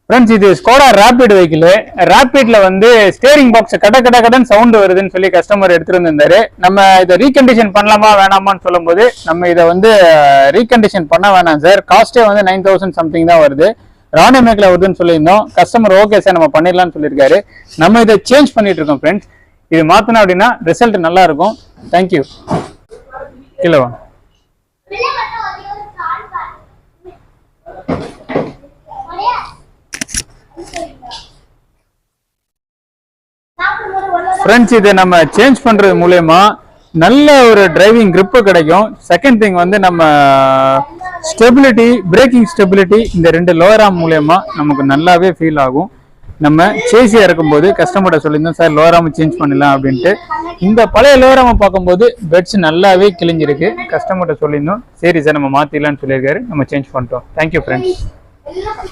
Friends, இது Skoda rapid vehicle. ரேபிட்ல வந்து steering box கடன் சவுண்ட் வருதுன்னு சொல்லி கஸ்டமர் எடுத்துட்டு வந்திருந்தாரு. நம்ம இதை ரீகண்டிஷன் பண்ணலாமா வேணாமான்னு சொல்லும் போது நம்ம இதை வந்து ரீகண்டிஷன் பண்ண வேணாம் சார், காஸ்டே வந்து 9000 சம்திங் தான் வருது, ராணி மேக்ல வருதுன்னு சொல்லியிருந்தோம். கஸ்டமர் ஓகே சார் நம்ம பண்ணிடலாம்னு சொல்லியிருக்காரு. நம்ம இதை சேஞ்ச் பண்ணிட்டு இருக்கோம் ஃப்ரெண்ட்ஸ். இது மாத்தினா அப்படின்னா ரிசல்ட் நல்லா இருக்கும். தேங்க்யூ. கீழே வாங்க. ஃப்ரெண்ட்ஸ், இதை நம்ம சேஞ்ச் பண்றது மூலமா நல்ல ஒரு டிரைவிங் grip கிடைக்கும். செகண்ட் திங் வந்து நம்ம ஸ்டெபிலிட்டி, பிரேக்கிங் ஸ்டெபிலிட்டி இந்த 2 லோயர் ஆர்ம் மூலமா நமக்கு நல்லாவே ஃபீல் ஆகும். நம்ம சேசியா இருக்கும்போது கஸ்டமர்கிட்ட சொல்லியிருந்தோம் சார் லோயர் ஆர்ம் சேஞ்ச் பண்ணலாம் அப்படின்ட்டு. இந்த பழைய லோயர் ஆர்ம் பார்க்கும்போது பெட்ஸ் நல்லாவே கிழிஞ்சிருக்கு. கஸ்டமர்கிட்ட சொல்லியிருந்தோம், சரி சார் நம்ம மாத்திடலாம்னு சொல்லியிருக்காரு. நம்ம சேஞ்ச் பண்ணிட்டோம். Thank you friends.